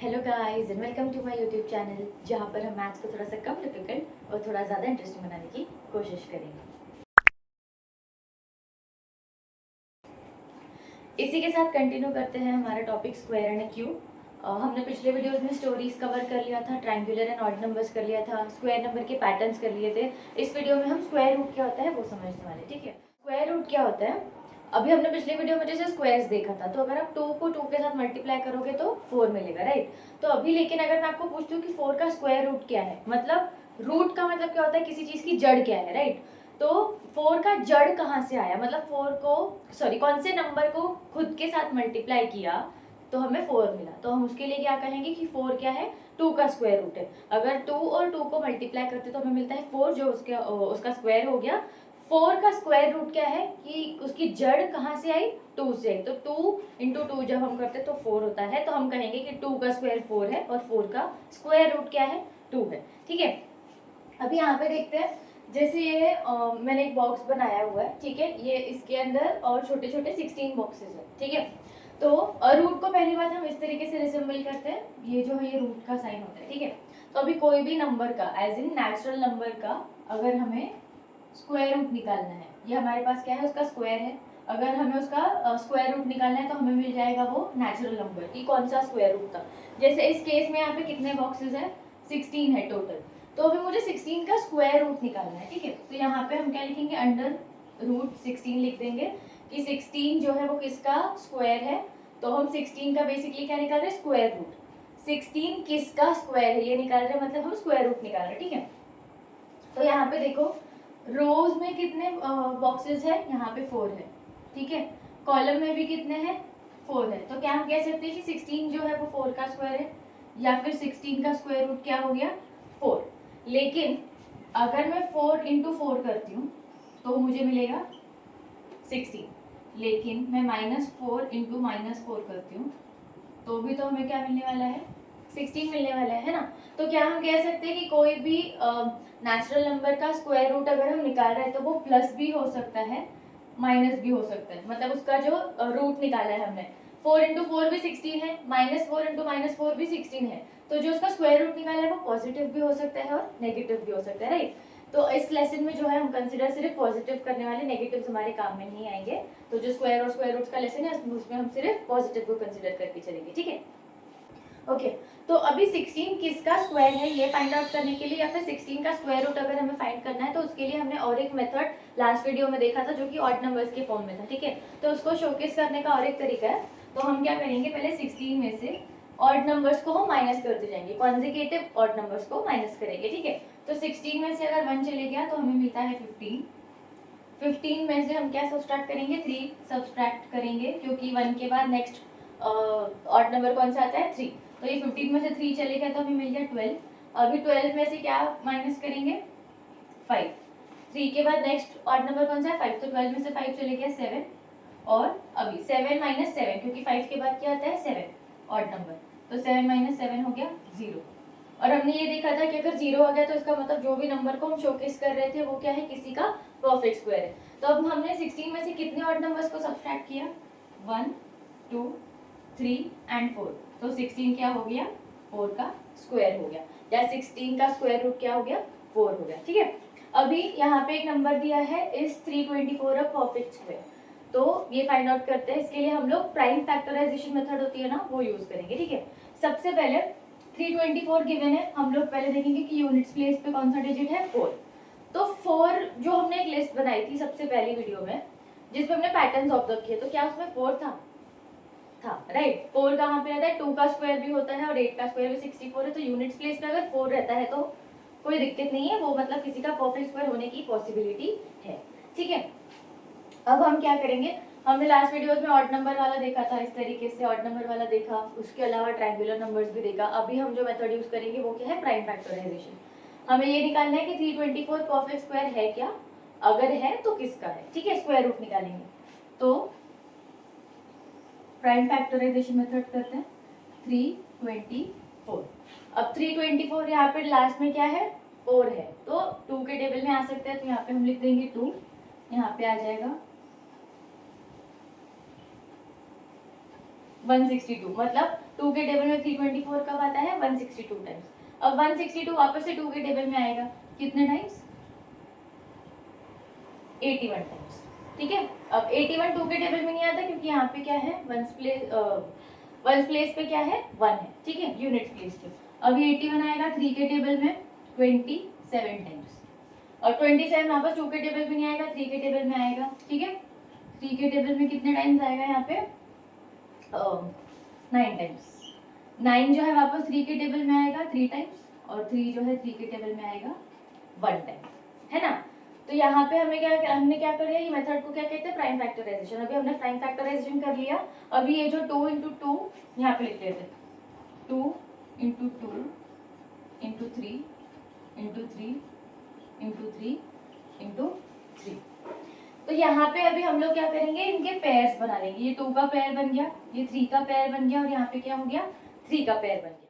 Hello guys and welcome to my YouTube channel, जहाँ पर हम मैथ्स को थोड़ा सा कम डिफिकल्ट और थोड़ा ज़्यादा इंटरेस्टिंग बनाने की कोशिश करेंगे। इसी के साथ कंटिन्यू करते हैं हमारा टॉपिक स्क्वायर एंड क्यूब। हमने पिछले वीडियोस में स्टोरीज कवर कर लिया था, ट्रायंगुलर एंड ऑड नंबर्स कर लिया था, स्क्वायर नंबर के पैटर्न्स कर लिए थे। इस वीडियो में हम स्क्वायर रूट क्या होता है वो समझने वाले, ठीक है। स्क्वायर रूट क्या होता है, अभी हमने पिछले वीडियो में जैसे स्क्वायर्स देखा था, तो अगर आप 2 को 2 के साथ मल्टीप्लाई करोगे तो 4 मिलेगा, राइट। तो अभी लेकिन अगर मैं आपको पूछती हूँ कि 4 का स्क्वायर रूट क्या है, मतलब रूट का मतलब क्या होता है, किसी चीज की जड़ क्या है, राइट। तो 4 का जड़ कहाँ से आया, मतलब 4 को कौन से नंबर को खुद के साथ मल्टीप्लाई किया तो हमें 4 मिला, तो हम उसके लिए क्या कहेंगे कि 4 क्या है, 2 का स्क्वायर रूट है। अगर 2 और 2 को मल्टीप्लाई करते तो हमें मिलता है 4, जो उसका स्क्वायर हो गया। 4 का स्क्वायर रूट क्या है कि उसकी जड़ कहाँ से आई, 2 से आई। तो 2 इंटू 2 जब हम करते तो 4 होता है, तो हम कहेंगे कि 2 का स्क्वायर 4 है और 4 का स्क्वायर रूट क्या है, 2 है, ठीक है। अभी यहाँ पे देखते हैं, जैसे ये मैंने एक बॉक्स बनाया हुआ है, ठीक है। ये इसके अंदर और छोटे छोटे 16 बॉक्सेस है, ठीक है। तो रूट को पहली बात हम इस तरीके से रिसेंबल करते हैं, ये जो है ये रूट का साइन होता है, ठीक है। तो अभी कोई भी नंबर का एज इन नेचुरल नंबर का अगर हमें स्क्वायर रूट निकालना है, ये हमारे पास क्या है, उसका स्क्वायर है। अगर हमें उसका स्क्वायर रूट निकालना है तो हमें मिल जाएगा वो नेचुरल नंबर की कौन सा स्क्वायर रूट था। जैसे इस केस में यहाँ पे कितने बॉक्सेस है, 16 है टोटल। तो अभी मुझे 16 का स्क्वायर रूट निकालना है, ठीक है। तो यहाँ पे हम क्या लिखेंगे, अंडर रूट 16 लिख देंगे कि 16 जो है वो किसका स्क्वायर है। तो हम 16 का बेसिकली क्या निकाल रहे हैं, स्क्वायर रूट। 16 किसका स्क्वायर है ये निकाल रहे हैं, मतलब हम स्क्वायर रूट निकाल रहे हैं, ठीक है। तो यहाँ पे देखो, रोज में कितने बॉक्सेस है, यहाँ पे 4 है, ठीक है। कॉलम में भी कितने हैं, 4 है। तो क्या हम कह सकते हैं कि 16 जो है वो 4 का स्क्वायर है, या फिर 16 का स्क्वायर रूट क्या हो गया, 4। लेकिन अगर मैं 4 इंटू 4 करती हूँ तो मुझे मिलेगा 16। लेकिन मैं -4 इंटू -4 करती हूँ तो भी तो हमें क्या मिलने वाला है, 16 मिलने वाला है ना। तो क्या हम कह सकते हैं कि कोई भी नेचुरल नंबर का स्क्वायर रूट अगर हम निकाल रहे हैं तो वो प्लस भी हो सकता है, माइनस भी हो सकता है। मतलब उसका जो रूट निकाला है हमने, 4 इंटू 4 भी 16 है, -4 इंटू -4 भी 16 है। तो जो उसका स्क्वायर रूट निकाला है वो पॉजिटिव भी हो सकता है और नेगेटिव भी हो सकता है, राइट। तो इस लेसन में जो है हम कंसिडर सिर्फ पॉजिटिव करने वाले, नेगेटिव्स हमारे काम में नहीं आएंगे। तो जो स्क्वायर और स्क्वायर रूट्स का लेसन है उसमें हम सिर्फ पॉजिटिव को कंसिडर करके चलेंगे, ठीक है। ओके, तो अभी 16 किसका स्क्वायर है ये फाइंड आउट करने के लिए, या फिर 16 का स्क्वायर रूट अगर हमें फाइंड करना है, तो उसके लिए हमने और एक मेथड लास्ट वीडियो में देखा था जो कि ऑड नंबर्स के फॉर्म में था, ठीक है। तो उसको शोकेस करने का और एक तरीका है। तो हम क्या करेंगे, पहले 16 में से ऑड नंबर्स को हम माइनस करते जाएंगे, कॉन्जिक्यूटिव ऑड नंबर्स को माइनस करेंगे, ठीक है। तो 16 में से अगर 1 चले गया तो हमें मिलता है 15। 15 में से हम क्या सब्सट्रैक्ट करेंगे, 3 सब्सट्रैक्ट करेंगे, क्योंकि 1 के बाद नेक्स्ट ऑड नंबर कौन सा आता है, 3। तो ये 15 में से 3 चले गया तो हमें मिल गया 12। अभी 12 में से क्या माइनस करेंगे, 5। 3 के बाद नेक्स्ट ऑड नंबर कौन सा है, 5। तो 12 में से 5 चले गया 7। और अभी 7 माइनस 7, क्योंकि 5 के बाद क्या आता है 7 ऑड नंबर। तो 7 माइनस 7 हो गया 0। और हमने ये देखा था कि अगर 0 आ गया तो इसका मतलब जो भी नंबर को हम शोकेस कर रहे थे वो क्या है, किसी का परफेक्ट स्क्वायर है। तो अब हमने 16 में से कितने ऑड नंबर्स को सब्सट्रैक्ट किया, 1 2 3 एंड 4। तो 16 क्या हो गया, 4 का स्क्वायर हो गया, या 16 का स्क्वायर रूट क्या हो गया, 4 हो गया, ठीक है। अभी यहाँ पे एक नंबर दिया है, इस 324 अ परफेक्ट स्क्वायर। तो ये फाइंड आउट करते हैं, इसके लिए हम लोग प्राइम फैक्टराइजेशन मेथड होती है ना, वो यूज करेंगे, ठीक है। सबसे पहले 324 गिवन है, हम लोग पहले देखेंगे कि यूनिट्स प्लेस पे कौन सा डिजिट है, 4। तो 4 जो हमने एक लिस्ट बनाई थी सबसे पहली वीडियो में, जिसमें हमने पैटर्न्स ऑब्जर्व किए, तो क्या उसमें 4 था, राइट। 4 कहाँ पे रहता है, 2 का स्क्वायर भी होता है और 8 का स्क्वायर भी 64 है। तो यूनिट्स प्लेस पे अगर 4 रहता है तो कोई दिक्कत नहीं है, वो मतलब किसी का परफेक्ट स्क्वायर होने की पॉसिबिलिटी है, ठीक है। अब हम क्या करेंगे, हमने लास्ट वीडियोस में ऑड नंबर वाला देखा था, इस तरीके से ऑड नंबर वाला देखा, उसके अलावा ट्रायंगुलर नंबर्स भी देखा। अभी हम जो मेथड यूज करेंगे वो क्या है, प्राइम फैक्टराइजेशन। हमें ये निकालना है कि 324 परफेक्ट स्क्वायर है क्या, अगर है तो किसका है, ठीक है। स्क्वायर रूट निकालेंगे तो प्राइम फैक्टराइजेशन मेथड करते हैं, 324। अब 324 यहाँ पे लास्ट में क्या है, 4 है, तो 2 के टेबल में आ सकते हैं, तो यहाँ पे हम लिख देंगे 2, यहाँ पे आ जाएगा 162। मतलब 2 के टेबल में 324 कब आता है? 162 टाइम्स। अब 162 वापस से 2 के टेबल में आएगा कितने टाइम्स? 81 टाइम्स। ठीक है, अब 81 2 के टेबल में नहीं आता क्योंकि यहाँ पे क्या है, वंस प्लेस पे क्या है? 1 है। ठीक है, यूनिट प्लेस पे। अभी 81 आएगा 3 के टेबल में 27 टाइम्स, और 27 वापस 2 के टेबल में नहीं आएगा, 3 के टेबल में आएगा। ठीक है, 3 के टेबल में कितने टाइम्स आएगा यहाँ पे? 9 टाइम्स। 9 जो है वापस 3 के टेबल में आएगा 3 टाइम्स, और 3 जो है 3 के टेबल में आएगा 1 टाइम, है ना। तो यहाँ पे हमने क्या कर लिया, ये मेथड को क्या कहते हैं? Prime factorization. अभी हमने प्राइम फैक्टराइजेशन कर लिया। अभी ये जो 2 इंटू टू यहाँ पे लिख लेते हैं, 2 into two into three into three into three into three. तो यहाँ पे अभी हम लोग क्या करेंगे, इनके पेयर्स बना लेंगे। ये 2 का पेयर बन गया, ये 3 का पेयर बन गया, और यहाँ पे क्या हो गया? 3 का पेयर बन गया।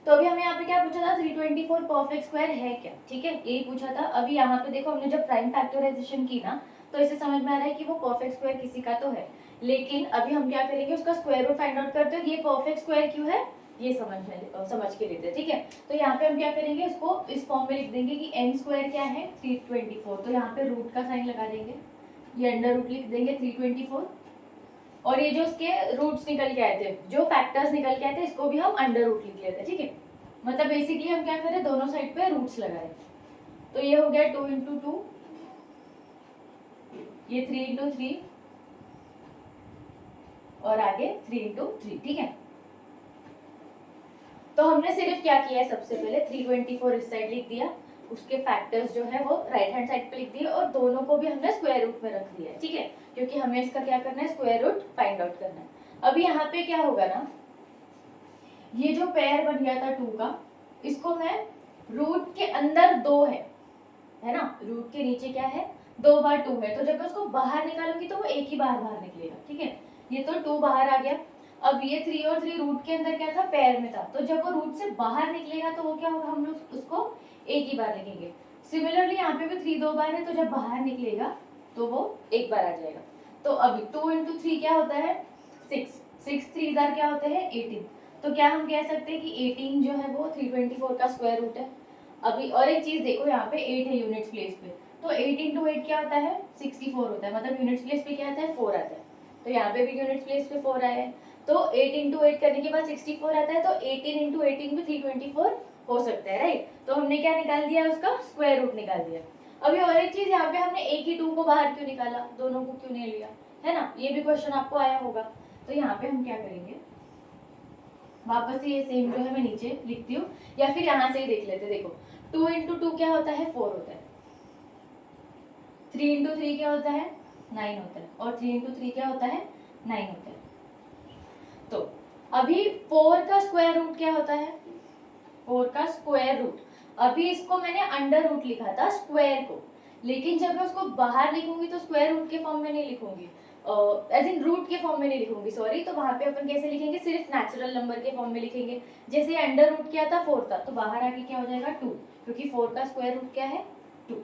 तो अभी हमें यहाँ पे क्या पूछा था? 324 परफेक्ट स्क्वायर है क्या? ठीक है, यही पूछा था। अभी यहाँ पे देखो, हमने जब प्राइम फैक्टराइजेशन की ना, तो इससे समझ में आ रहा है कि वो परफेक्ट स्क्वायर किसी का तो है, लेकिन अभी हम क्या करेंगे, उसका स्क्वायर रूट फाइंड आउट करते हैं। ये परफेक्ट स्क्वायर क्यों है ये समझ के लेते हैं। ठीक है, तो यहाँ पे हम क्या करेंगे, उसको इस फॉर्म में लिख देंगे कि n स्क्वायर क्या है? 324। तो यहाँ पे रूट का साइन लगा देंगे, ये अंडर रूट लिख देंगे 324, और ये जो उसके रूट्स निकल के आए थे, जो फैक्टर्स निकल के आए थे, इसको भी हम अंडर रूट लिख लेते हैं। ठीक है, मतलब बेसिकली हम क्या करें, दोनों साइड पे रूट्स लगाए। तो ये हो गया 2 इंटू टू, ये 3 इंटू थ्री, और आगे 3 इंटू थ्री। ठीक है, तो हमने सिर्फ क्या किया है, सबसे पहले 324 इस साइड लिख दिया, उसके फैक्टर्स जो है वो राइट हैंड साइड पे लिख दिए, और दोनों को भी हमने स्क्वायर रूट में रख दिया है। ठीक है, क्योंकि हमें इसका क्या करना है, स्क्वायर रूट फाइंड आउट करना है। अभी यहाँ पे क्या होगा ना, ये जो पेयर बन गया था 2 का, इसको मैं रूट के अंदर 2 है ना, रूट के नीचे क्या है, 2 बार 2 है, तो जब मैं उसको बाहर निकालूंगी तो वो एक ही बार बाहर निकलेगा। ठीक है, ये तो 2 बाहर आ गया। अब ये 3 और 3 रूट के अंदर क्या था, पेयर में था, तो जब वो रूट से बाहर निकलेगा तो वो क्या होगा, हम लोग उसको एक ही बार लिखेंगे। सिमिलरली यहाँ पे भी 3 2 बार है, तो जब बाहर निकलेगा तो वो एक बार आ जाएगा। तो अभी 2 इंटू थ्री क्या होता है? 6, 6 3 क्या होते हैं? 18। तो क्या हम कह सकते हैं कि 18 जो है वो 324 का स्क्वायर रूट है। अभी और एक चीज देखो, यहाँ पे 8 है यूनिट्स प्लेस पे, तो 8 इंटू 8 क्या होता है? 64 होता है, मतलब यूनिट्स प्लेस पे क्या आता है? 4 आता है। तो यहाँ पे भी यूनिट्स प्लेस पे 4 आया है, तो 8 इंटू 8 करने के बाद 64 आता है, तो 18 इंटू 18 भी 324 हो सकता है, राइट। तो हमने क्या निकाल दिया, उसका स्क्वायर रूट निकाल दिया। अभी और एक चीज, यहाँ पे हमने एक ही 2 को बाहर क्यों निकाला, दोनों को क्यों नहीं लिया, है ना, ये भी क्वेश्चन आपको आया होगा। तो यहाँ पे हम क्या करेंगे, वापस से ये सेम जो है मैं नीचे लिखती हूँ, या फिर यहाँ से ही देख लेते। देखो 2 इंटू टू क्या होता है? 4 होता है। 3 इंटू थ्री क्या होता है? 9 होता है, और 3 इंटू थ्री क्या होता है? 9 होता है। तो अभी 4 का स्क्वायर रूट क्या होता है? 4 का स्क्वायर रूट, अभी इसको मैंने अंडर रूट लिखा था स्क्वायर को, लेकिन जब मैं उसको बाहर लिखूंगी तो स्क्वायर रूट के फॉर्म में नहीं लिखूंगी, एज इन रूट के फॉर्म में नहीं लिखूंगी, सॉरी। तो वहां पे अपन कैसे लिखेंगे? सिर्फ नेचुरल नंबर के फॉर्म में लिखेंगे। जैसे अंडर रूट क्या था? 4 था, तो बाहर आके क्या हो जाएगा? 2, क्योंकि 4 का स्क्वायर रूट क्या है? 2।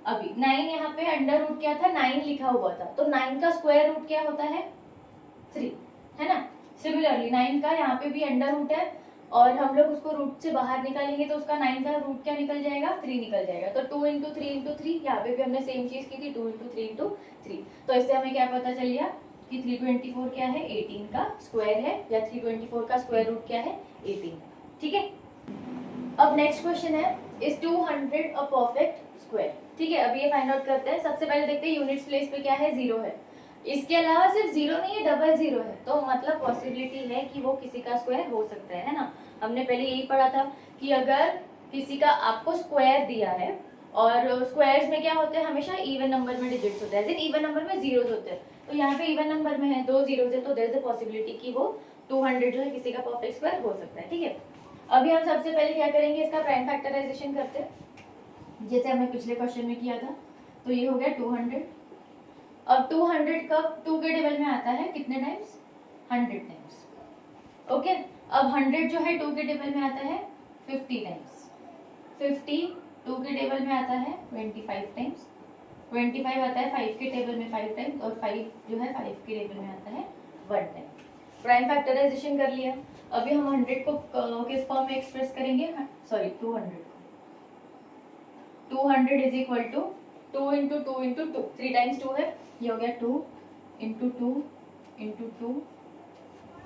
अभी 9, यहाँ पे अंडर रूट क्या था? 9 लिखा हुआ था, तो 9 का स्क्वायर रूट क्या होता है? 3, है ना। सिमिलरली 9 का यहाँ पे भी अंडर रूट है, और हम लोग उसको रूट से बाहर निकालेंगे तो उसका 9 का रूट क्या निकल जाएगा? 3 निकल जाएगा। तो 2 इंटू थ्री इंटू थ्री, यहाँ पे भी हमने सेम चीज की थी, 2 इंटू थ्री इंटू थ्री। तो इससे हमें क्या पता चल गया कि 324 क्या है? 18 का स्क्वायर है, या 324 का स्क्वायर रूट क्या है? 18। ठीक है, अब नेक्स्ट क्वेश्चन है, इज 200 अ परफेक्ट स्क्वायर? ठीक है, अभी ये फाइंड आउट करते हैं। सबसे पहले देखते हैं यूनिट्स प्लेस पे क्या है? 0 है। इसके अलावा सिर्फ 0 नहीं है, डबल 0 है, तो मतलब पॉसिबिलिटी है कि वो किसी का स्क्वायर हो सकता है ना। हमने पहले यही पढ़ा था कि अगर किसी का आपको स्क्वायर दिया है, और स्क्वायर्स में क्या होते हैं? हमेशा इवन नंबर में डिजिट्स होते हैं, इवन नंबर में जीरोस होते हैं। तो यहाँ पे इवन नंबर में है, 2 जीरोस है, तो देयर इज अ पॉसिबिलिटी कि वो 200 जो है किसी का परफेक्ट स्क्वायर हो सकता है। ठीक है, अभी हम सबसे पहले क्या करेंगे, इसका प्राइम फैक्टराइजेशन करते हैं, जैसे हमने पिछले क्वेश्चन में किया था। तो ये हो गया 200। अब 200 कब 2 के टेबल में आता है? कितने टाइम्स? 100 टाइम्स। ओके, अब 100 जो है 2 के टेबल में आता है 50 टाइम्स। 50 2 के टेबल में आता है 25 टाइम्स। 25 आता है 5 के टेबल में 5 टाइम्स, और 5 जो है 5 के टेबल में आता है 1 टाइम। प्राइम फैक्टराइजेशन कर लिया। अभी हम 100 को किस फॉर्म में एक्सप्रेस करेंगे, sorry 200 200 is equal to 2 into 2 into 2, 3 times 2 है, ये हो गया 2 इंटू 2 इंटू 2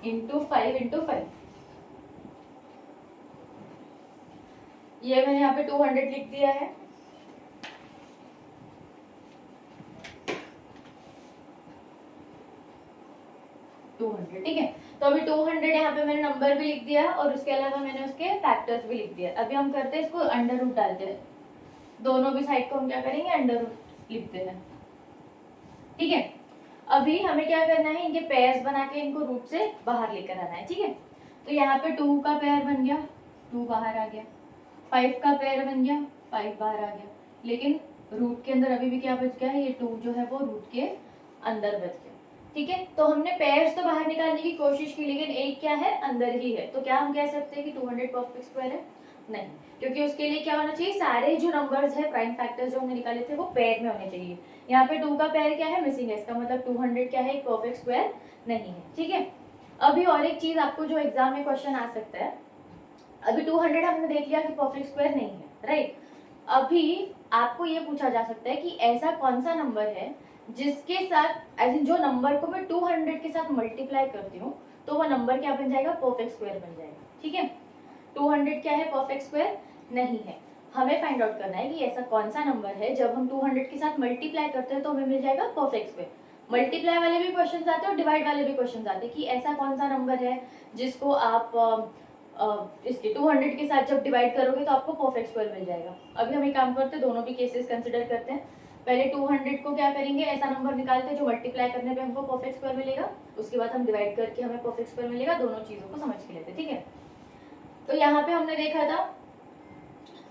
इंटू 5 इंटू 5। ये मैंने यहाँ पे 200 लिख दिया है। ठीक है, तो अभी 200 यहाँ पे मैंने नंबर भी लिख दिया और उसके अलावा मैंने उसके फैक्टर्स भी लिख दिया। अभी हम करते हैं इसको अंडर रूट डालते हैं, दोनों भी साइड को हम क्या करेंगे अंडर रूट लिखते हैं। ठीक है, अभी हमें क्या करना है, इनके पेयर्स बना के इनको रूट से बाहर लेकर आना है। ठीक है, तो यहाँ पे 2 का पेयर बन गया, 2 बाहर आ गया, 5 का पेयर बन गया, 5 बाहर आ गया, लेकिन रूट के अंदर अभी भी क्या बच गया है, ये 2 जो है वो रूट के अंदर बच गया। ठीक है, तो हमने पेयर्स तो बाहर निकालने की कोशिश की, लेकिन एक क्या है अंदर ही है, तो क्या हम कह सकते हैं कि 200 परफेक्ट स्क्वायर है? नहीं, क्योंकि उसके लिए क्या होना चाहिए, सारे जो नंबर्स है प्राइम फैक्टर्स जो हमने निकाले थे वो पेयर में होने चाहिए। यहाँ पे 2 का पेयर क्या है, मिसिंग है, इसका मतलब 200 क्या है, एक परफेक्ट स्क्वायर नहीं है। ठीक है, अभी और एक चीज आपको जो एग्जाम में क्वेश्चन आ सकता है, अभी 200 हमने देख लिया कि परफेक्ट स्क्वायर नहीं है, राइट। अभी आपको ये पूछा जा सकता है कि ऐसा कौन सा नंबर है जिसके साथ एज इन जो नंबर को मैं 200 के साथ मल्टीप्लाई करती हूँ तो वह नंबर क्या बन जाएगा, परफेक्ट स्क्वायर बन जाएगा। ठीक है, 200 क्या है, परफेक्ट स्क्वायर नहीं है। हमें फाइंड आउट करना है कि ऐसा कौन सा नंबर है जब हम 200 के साथ मल्टीप्लाई करते हैं तो हमें मिल जाएगा परफेक्ट स्क्वायर। मल्टीप्लाई वाले भी क्वेश्चन आते हैं और डिवाइड वाले भी क्वेश्चन आते हैं कि ऐसा कौन सा नंबर है जिसको आप इसके 200 के साथ जब डिवाइड करोगे तो आपको परफेक्ट स्क्वायर मिल जाएगा। अभी हम एक काम करते हैं, दोनों भी केसेस कंसिडर करते हैं। पहले 200 को क्या करेंगे, ऐसा नंबर निकालते हैं जो मल्टीप्लाई करने पे हमको परफेक्ट स्क्वायर मिलेगा, उसके बाद हम डिवाइड करके हमें परफेक्ट स्क्वायर मिलेगा, दोनों चीजों को समझ के लेते हैं। ठीक है, तो यहाँ पे हमने देखा था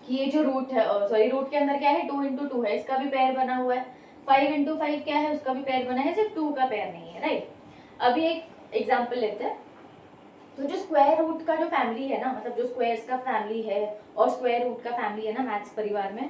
कि ये जो रूट है, सॉरी रूट के अंदर क्या है, 2 इंटू 2 है, इसका भी पेयर बना हुआ है। 5 इंटू 5 क्या है, उसका भी पेयर बना है, सिर्फ 2 का पेयर नहीं है, राइट। अभी एक एग्जाम्पल लेते हैं, तो जो स्क्वायर रूट का जो फैमिली है ना, मतलब जो स्क्वायर्स का फैमिली है और स्क्वायर रूट का फैमिली है ना मैथ्स परिवार में,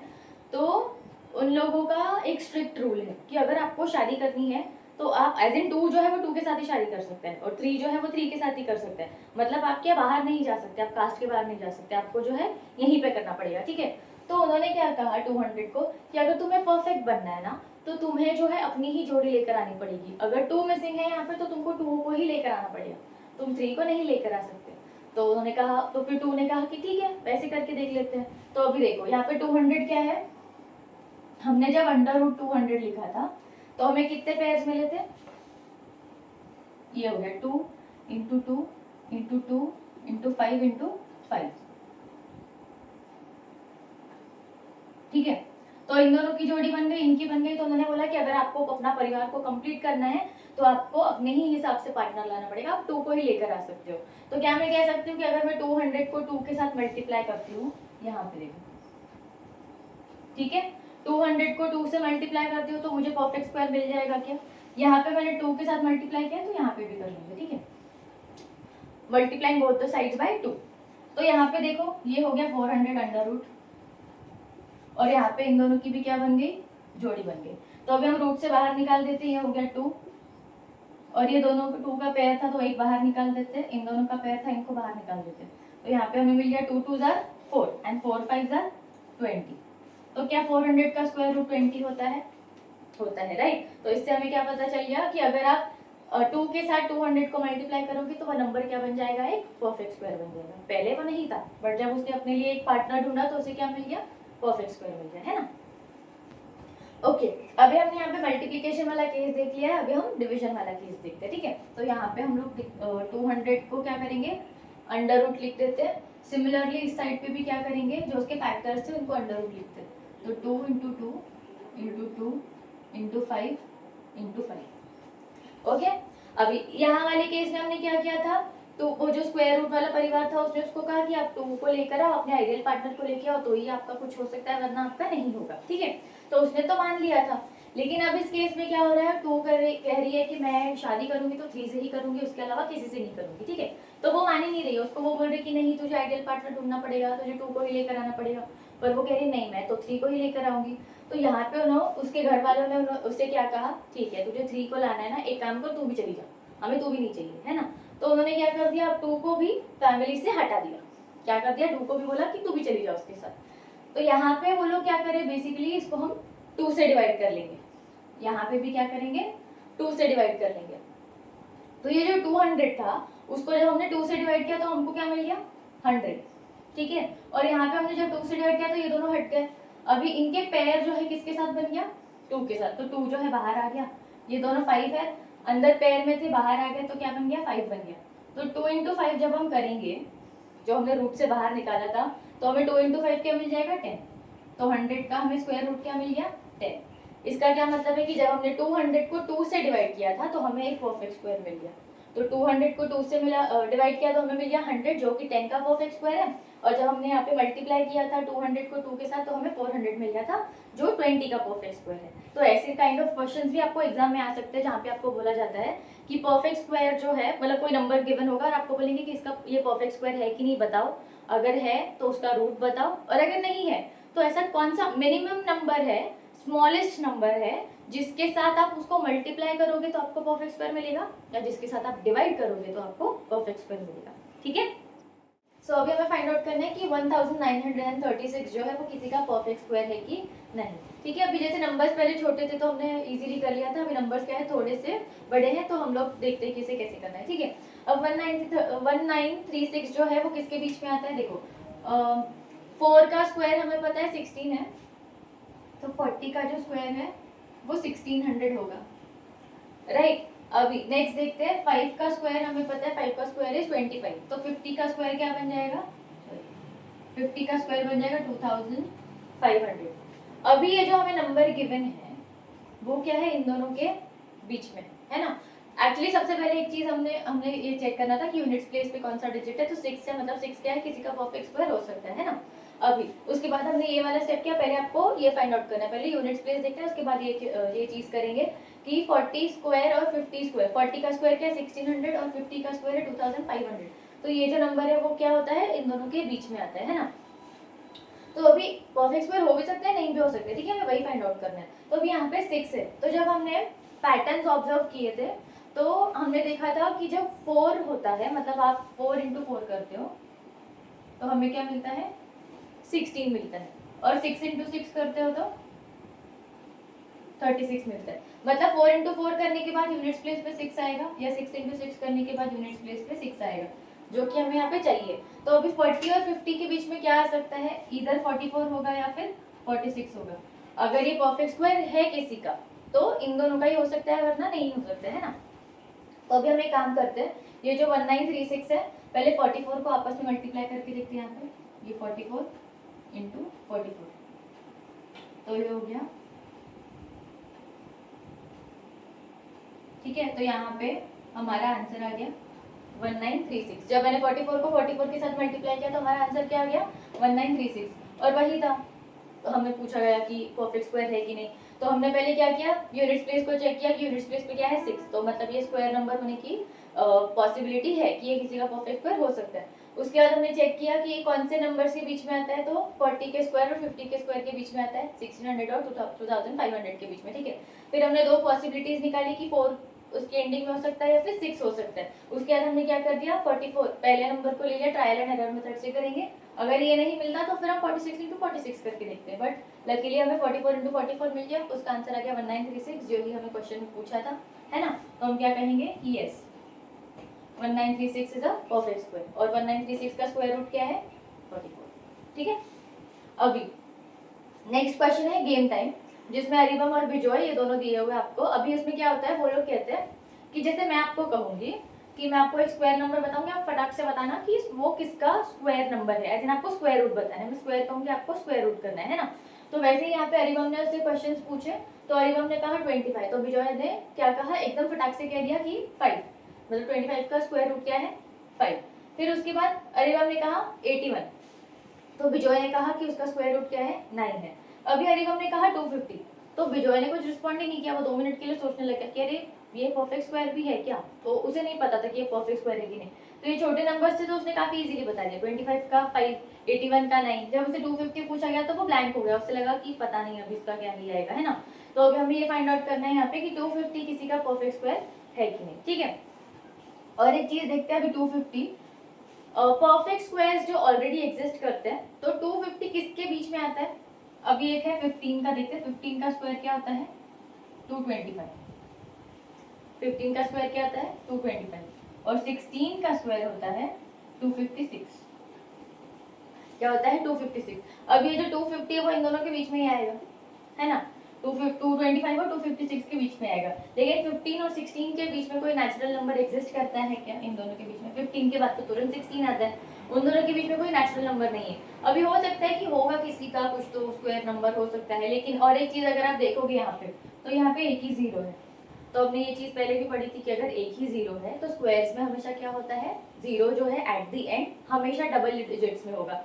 तो उन लोगों का एक स्ट्रिक्ट रूल है कि अगर आपको शादी करनी है तो आप एज इन 2 जो है वो 2 के साथ ही शादी कर सकते हैं और 3 जो है वो 3 के साथ ही कर सकते हैं। मतलब आप क्या बाहर नहीं जा सकते, आप कास्ट के बाहर नहीं जा सकते, आपको जो है यहीं पे करना पड़ेगा। ठीक है, तो उन्होंने क्या कहा 200 को कि अगर तुम्हें परफेक्ट बनना है ना तो तुम्हें जो है अपनी ही जोड़ी लेकर आनी पड़ेगी। अगर 2 मिसिंग है यहाँ पे तो तुमको 2 को ही लेकर आना पड़ेगा, तुम 3 को नहीं लेकर आ सकते। तो उन्होंने कहा, तो फिर 2 ने कहा कि ठीक है वैसे करके देख लेते हैं। तो अभी देखो यहाँ पे 200 क्या है, हमने जब अंडर रूट 200 लिखा था तो हमें कितने पेयर्स मिले थे, ये हो गया 2 इंटू 2 इंटू 2 इंटू 5 इंटू 5। ठीक है, तो इन दोनों की जोड़ी बन गई, इनकी बन गई। तो उन्होंने बोला कि अगर आपको अपना परिवार को कंप्लीट करना है तो आपको अपने ही हिसाब से पार्टनर लाना पड़ेगा, आप 2 को ही लेकर आ सकते हो। तो क्या मैं कह सकती हूँ कि अगर मैं 200 को 2 के साथ मल्टीप्लाई करती हूँ, यहाँ पे देखो, ठीक है, 200 को 2 से मल्टीप्लाई करती हूँ तो मुझे परफेक्ट स्क्वायर मिल जाएगा क्या। यहाँ पे मैंने 2 के साथ मल्टीप्लाई किया तो यहाँ पे भी कर लेंगे। ठीक है, multiplying both the sides by 2। तो यहाँ पे देखो ये हो गया 400 अंडर रूट और यहाँ पे इन दोनों की भी क्या बन गई, जोड़ी बन गई। तो अभी हम रूट से बाहर निकाल देते हैं, ये हो गया 2 और ये दोनों 2 का पेयर था तो एक बाहर निकाल देते हैं, इन दोनों का पेयर था इनको बाहर निकाल देते हैं। तो यहाँ पे हमें मिल गया 2 2 जार 4 एंड 4 5 जार 20। तो क्या 400 का स्क्वायर रूट 20 होता है, होता है, राइट। तो इससे हमें क्या पता चल गया कि अगर आप 2 के साथ 200 को मल्टीप्लाई करोगे तो वह नंबर क्या बन जाएगा, एक परफेक्ट स्क्वायर बन जाएगा। पहले वो नहीं था बट जब उसने अपने लिए एक पार्टनर ढूंढा तो उसे क्या मिल गया, परफेक्ट स्क्वायर मिल गया, है ना। ओके, अभी हमने यहाँ पे मल्टीप्लिकेशन वाला केस देख लिया है, अभी हम डिवीजन वाला केस देखते हैं। ठीक है, तो यहाँ पे हम लोग 200 को क्या करेंगे, अंडर रूट लिख देते हैं। सिमिलरली इस साइड पे भी क्या करेंगे, जो उसके फैक्टर्स थे उनको अंडर रूट लिखते हैं। तो 2 into 2 into 2 into 5 into 5। Okay, अभी यहाँ वाले केस में हमने क्या किया था, तो वो जो स्क्वायर रूट वाला परिवार था उसने उसको कहा कि आप 2 को लेकर आओ, अपने आइडियल पार्टनर को लेकर आओ तो ही आपका कुछ हो सकता है वरना आपका नहीं होगा। ठीक है, तो उसने तो मान लिया था। लेकिन अब इस केस में क्या हो रहा है, 2 कह रही है कि मैं शादी करूंगी तो 3 से ही करूंगी, उसके अलावा किसी से नहीं करूंगी। ठीक है, तो वो मान ही नहीं रही है, उसको वो बोल रही कि नहीं तुझे आइडियल पार्टनर ढूंढना पड़ेगा, तुझे 2 को ही लेकर आना पड़ेगा। पर वो कह रही नहीं मैं तो 3 को ही लेकर आऊंगी। तो यहाँ पे उन्होंने उसके घर वालों ने उससे क्या कहा, ठीक है तुझे 3 को लाना है ना, एक काम कर तू भी चली जा, हमें तू भी नहीं चाहिए, है ना। तो उन्होंने क्या कर दिया, अब 2 को भी फैमिली से हटा दिया। क्या कर दिया, 2 को भी बोला कि तू भी चली जाओ उसके साथ। तो यहाँ पे वो लोग क्या करें, बेसिकली इसको हम 2 से डिवाइड कर लेंगे। यहाँ पे भी क्या करेंगे, 2 से डिवाइड कर लेंगे। तो ये जो 200 था उसको जब हमने 2 से डिवाइड किया तो हमको क्या मिल गया, 100, ठीक है। और यहाँ पे हमने जब 2 से डिवाइड किया तो ये दोनों हट गए। अभी इनके पेयर जो है किसके साथ बन गया, 2 के साथ। तो 2 जो है बाहर आ गया, ये दोनों 5 है, अंदर पेयर में थे, बाहर आ गए, तो क्या बन गया, 5 बन गया। तो 2 इंटू 5 जब हम करेंगे, जो हमने रूट से बाहर निकाला था, तो हमें 2 इंटू 5 क्या मिल जाएगा, 10। तो 100 का हमें स्क्वायर रूट क्या मिल गया, 10। इसका क्या मतलब है कि जब हमने 200 को 2 से डिवाइड किया था तो हमें एक परफेक्ट स्क्वायर मिल गया। तो 200 को 2 से डिवाइड किया तो हमें मिल गया 100, जो कि 10 का परफेक्ट स्क्वायर है। और जब हमने यहाँ पे मल्टीप्लाई किया था 200 को 2 के साथ तो हमें 400 मिल गया था, जो 20 का परफेक्ट स्क्वायर है। तो ऐसे काइंड ऑफ क्वेश्चंस भी आपको एग्जाम में आ सकते हैं, जहाँ पे आपको बोला जाता है कि परफेक्ट स्क्वायर जो है, मतलब कोई नंबर गिवन होगा और आपको बोलेंगे कि इसका ये परफेक्ट स्क्वायर है कि नहीं बताओ। अगर है तो उसका रूट बताओ, और अगर नहीं है तो ऐसा कौन सा मिनिमम नंबर है, स्मॉलेस्ट नंबर है, जिसके साथ आप उसको मल्टीप्लाई करोगे तो आपको परफेक्ट स्क्वायर मिलेगा, या जिसके साथ आप डिवाइड करोगे तो आपको परफेक्ट स्क्वायर मिलेगा, ठीक है। सो अभी हमें फाइंड आउट करना है कि 1936 जो है वो किसी का परफेक्ट स्क्वायर है कि नहीं, ठीक है। अभी जैसे नंबर्स पहले छोटे थे तो हमने इजीली कर लिया था, अभी नंबर्स क्या है थोड़े से बड़े हैं, तो हम लोग देखते हैं कि इसे कैसे करना है, ठीक है। अब 1936 जो है वो किसके बीच में आता है, देखो 4 का स्क्वायर हमें पता है 16 है, तो 40 का जो स्क्वायर है वो 1600 होगा, राइट। अभी नेक्स्ट देखते हैं 5 का स्क्वायर हमें पता है 5 का स्क्वायर है 25, तो 50 का स्क्वायर क्या बन जाएगा, 50 का स्क्वायर बन जाएगा 2500। अभी ये जो हमें नंबर गिवन है वो क्या है, इन दोनों के बीच में है ना। एक्चुअली सबसे पहले एक चीज हमने ये चेक करना था कि यूनिट्स प्लेस पे कौन सा डिजिट है, तो 6 है, मतलब 6 क्या है, किसी का परफेक्ट स्क्वायर हो सकता है ना। अभी उसके बाद हमने ये वाला स्टेप किया, पहले आपको ये फाइंड आउट करना है, पहले यूनिट्स प्लेस देखते हैं, उसके बाद ये चीज करेंगे कि 40 स्क्वायर और 50 स्क्वायर, 40 का स्क्वायर क्या है 1600 और 50 का स्क्वायर है 2500, तो ये जो नंबर है वो क्या होता है, इन दोनों के बीच में आता है ना। तो अभी परफेक्ट स्क्वायर हो भी सकता है, नहीं भी हो सकता है, ठीक है, हमें वही फाइंड आउट करना है। तो अभी यहाँ पे 6 है, तो जब हमने पैटर्न्स ऑब्जर्व किए थे तो हमने देखा था कि जब 4 होता है, मतलब आप 4 इंटू 4 करते हो तो हमें क्या मिलता है, 16 मिलता है, और 6 इंटू 6 करते हो तो 36 मिलता है। मतलब 4 इंटू 4 करने के बाद यूनिट्स प्लेस पे 6 आएगा, या 6 इंटू 6 करने के बाद यूनिट्स प्लेस पे 6 आएगा, जो कि हमें यहाँ पे चाहिए। तो अभी 40 और 50 के बीच में क्या आ सकता है, इधर 44 होगा या फिर 46 होगा। अगर ये परफेक्ट स्क्वायर है किसी का तो इन दोनों का ही हो सकता है, वरना नहीं हो सकता है ना। तो अभी हम एक काम करते हैं, ये जो 1936 है, पहले 44 को आपस में मल्टीप्लाई करके देखते हैं। यहाँ पे ये 44 इंटू 44, तो ये हो गया, ठीक है। तो यहाँ पे हमारा आंसर आ गया 1936। जब मैंने 44 को 44 के साथ मल्टीप्लाई किया तो हमारा आंसर क्या आ गया, 1936, और वही था। तो हमें पूछा गया कि परफेक्ट स्क्वायर है कि नहीं, तो हमने पहले क्या किया, यूनिट्स प्लेस को चेक किया कि यूनिट्स प्लेस पे क्या है 6, तो मतलब ये स्क्वायर नंबर होने की पॉसिबिलिटी है कि ये किसी का परफेक्ट स्क्वायर हो सकता है। उसके बाद हमने चेक किया कि ये कौन से नंबर्स के बीच में आता है, तो 40 के स्क्वायर और 50 के स्क्वायर के बीच में आता है, 1600 और 2500 के बीच में, ठीक है। फिर हमने दो पॉसिबिलिटीज निकाली कि 4 उसकी एंडिंग में हो सकता है या फिर 6 हो सकता है। उसके बाद हमने क्या कर दिया, 44 पहले नंबर को ले लिया, ट्रायल एंड एरर मेथड से करेंगे। अगर ये नहीं मिलता तो फिर हम 46 इंटू 46 करके देखते हैं, बट लकीली हमें 44 इंटू 44 मिल गया, उसका आंसर आ गया 1936, जो ही हमें क्वेश्चन में पूछा था, है ना। तो हम क्या कहेंगे कि yes 1936 is a perfect square, और 1936 का स्क्वायर रूट क्या है 44, ठीक है। अभी नेक्स्ट क्वेश्चन है गेम टाइम, जिसमें अरिबम और बिजॉय ये दोनों दिए हुए आपको। अभी इसमें क्या होता है, वो लोग कहते हैं कि जैसे मैं आपको कहूंगी कि मैं आपको एक स्क्वायर नंबर बताऊंगी, आप फटाक से बताना कि वो किसका स्क्वायर नंबर है, ऐसे आपको स्क्वायर रूट बताना है। मैं स्क्वायर कहूंगी, आपको स्क्वायर रूट करना है ना। तो वैसे ही यहाँ पे अरिबम ने उससे क्वेश्चन पूछे, तो अरिबम ने कहा 25, तो बिजॉय ने क्या कहा, एकदम फटाक से कह दिया कि 5, मतलब 25 का स्क्वायर रूट क्या है 5। फिर उसके बाद अरिबम ने कहा 81, तो बिजॉय ने कहा कि उसका स्क्वायर रूट क्या है 9 है। अभी अरिबम ने कहा 250, तो बिजॉय ने कुछ रिस्पॉन्ड ही नहीं किया, वो 2 मिनट के लिए सोचने लगा कि अरे ये परफेक्ट स्क्वायर भी है क्या, तो उसे नहीं पता था कि ये परफेक्ट स्क्वायर है कि नहीं। तो ये छोटे नंबर्स थे तो उसने काफी इजीली बता दिया, 25 का 5, 81 का 9। जब उसे 250 पूछा गया तो वो ब्लैंक हो गया, उससे लगा कि पता नहीं अभी इसका क्या ही आएगा, है ना। तो अभी हमें ये फाइंड आउट करना है यहाँ पे कि 250 किसी का परफेक्ट स्क्वायर है कि नहीं, ठीक है। और एक चीज देखते हैं अभी 250 परफेक्ट स्क्वायर्स जो ऑलरेडी एग्जिस्ट करते हैं, तो 250 किसके बीच में आता है? अभी एक है 15 का, देखते हैं 15 का स्क्वायर क्या होता है? 225। 15 का स्क्वायर क्या आता है? 225। और 16 का स्क्वायर होता है 256। क्या होता है? 256। अब ये जो 250 है वो इन दोनों के बीच में ही आएगा, है ना? 225 और 256 के बीच में आएगा। लेकिन 15 और 16 के बीच में कोई नेचुरल नंबर एग्जिस्ट करता है क्या? इन दोनों के बीच में 15 के बाद तो तुरंत 16 आता है, उन दोनों के बीच में कोई नेचुरल नंबर नहीं है। अभी हो सकता है कि होगा किसी का कुछ तो स्क्वायर नंबर हो सकता है, लेकिन और एक चीज अगर आप देखोगे यहाँ पे, तो यहाँ पे एक ही जीरो है। तो हमने ये चीज पहले भी पढ़ी थी कि अगर एक ही जीरो है तो स्क्वायर्स में हमेशा क्या होता है? जीरो जो है एट द एंड हमेशा डबल डिजिट्स में होगा,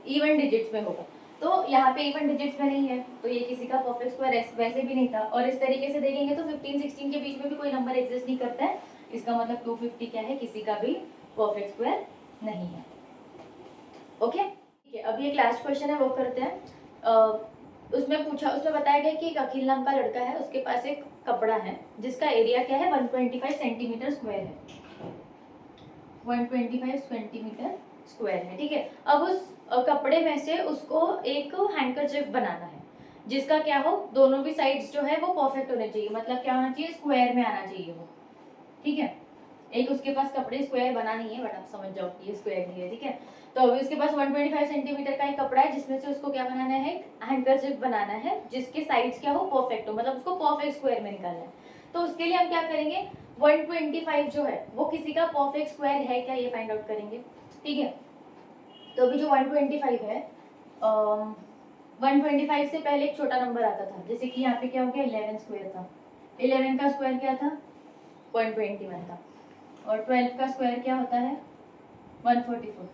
इवन डिजिट्स में होगा। तो यहाँ पे इवन डिजिट्स में नहीं है, तो ये किसी का परफेक्ट स्क्वायर वैसे भी नहीं था। और इस तरीके से देखेंगे तो 15-16 के बीच में भी कोई नंबर एग्जिस्ट नहीं करता है, इसका मतलब 250 क्या है? किसी का भी परफेक्ट स्क्वायर नहीं है। ओके, ठीक है। अभी एक लास्ट क्वेश्चन है, वो करते हैं। उसमें बताया गया कि एक अखिल नाम का लड़का है, उसके पास एक कपड़ा है जिसका एरिया क्या है? 125 सेंटीमीटर स्क्वायर है। 125 सेंटीमीटर स्क्वायर है, ठीक है। अब उस कपड़े में से उसको एक हैंकरचिफ बनाना है जिसका क्या हो? दोनों भी साइड्स जो है वो परफेक्ट होने चाहिए, मतलब क्या होना चाहिए? स्क्वायर में आना चाहिए वो, ठीक है। एक उसके पास कपड़े स्क्वायर बना नहीं है, बट आप समझ जाओ कि ये स्क्वायर नहीं है, ठीक है। तो अभी उसके पास 125 सेंटीमीटर का एक कपड़ा है जिसमें से उसको क्या बनाना है? हैंकरचिफ बनाना है जिसके साइड्स क्या हो? परफेक्ट हो, मतलब उसको परफेक्ट स्क्वायर में निकालना है। तो उसके लिए हम क्या करेंगे? 125 जो है वो किसी का परफेक्ट स्क्वायर है क्या, ये फाइंड आउट करेंगे, ठीक है। तो अभी जो 125 है, 125 से पहले एक छोटा नंबर आता था, जैसे कि यहाँ पे क्या हो गया? 11 स्क्वायर था। 11 का स्क्वायर क्या था? 121 था। और 12 का स्क्वायर क्या होता है? 144।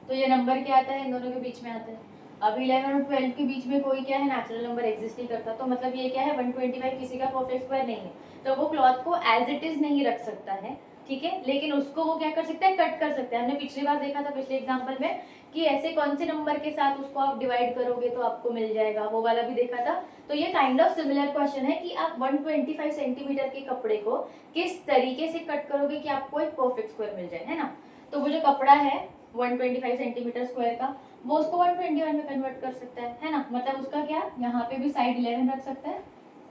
तो ये नंबर क्या आता है? इन दोनों के बीच में आता है। अब 11 और 12 के बीच में कोई क्या है? नेचुरल नंबर एग्जिस्ट नहीं करता, तो मतलब ये क्या है? 125 किसी का परफेक्ट स्क्वायर नहीं है। तो वो क्लॉथ को एज इट इज नहीं रख सकता है, ठीक है, लेकिन उसको वो क्या कर सकता है? कट कर सकता है। हमने पिछली बार देखा था, पिछले एग्जाम्पल में, कि ऐसे कौन से नंबर के साथ उसको आप डिवाइड करोगे तो आपको मिल जाएगा, वो वाला भी देखा था। तो ये काइंड ऑफ सिमिलर क्वेश्चन है कि आप 125 सेंटीमीटर के कपड़े को किस तरीके से कट करोगे कि आपको एक परफेक्ट स्क्वायर मिल जाए, है ना। तो वो जो कपड़ा है 125 सेंटीमीटर स्क्वायर का, वो उसको 121 में कन्वर्ट कर सकता है ना। मतलब उसका क्या, यहाँ पे भी साइड 11 रख सकता है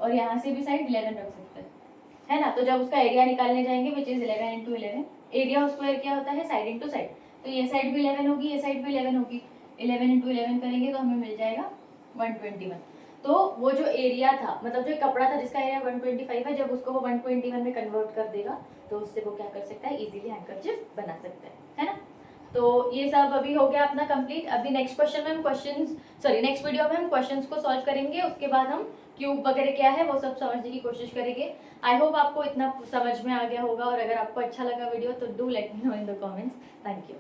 और यहाँ से भी साइड 11 रख सकता है ना। तो जब उसका एरिया निकालने जाएंगे which is 11 into 11, area of square क्या होता है? Side into side. तो ये साइड भी 11 होगी, ये साइड भी 11 होगी, 11 इंटू 11 करेंगे तो हमें मिल जाएगा 121। तो वो जो एरिया था, मतलब जो कपड़ा था जिसका एरिया 125 है, जब उसको वो 121 में कन्वर्ट कर देगा तो उससे वो क्या कर सकता है? इजीली हैंकरचिफ बना सकता है ना। तो ये सब अभी हो गया अपना कंप्लीट। अभी नेक्स्ट क्वेश्चन में हम नेक्स्ट वीडियो में हम क्वेश्चंस को सॉल्व करेंगे, उसके बाद हम क्यूब वगैरह क्या है वो सब समझने की कोशिश करेंगे। आई होप आपको इतना समझ में आ गया होगा, और अगर आपको अच्छा लगा वीडियो तो do let me know in the comments. Thank you.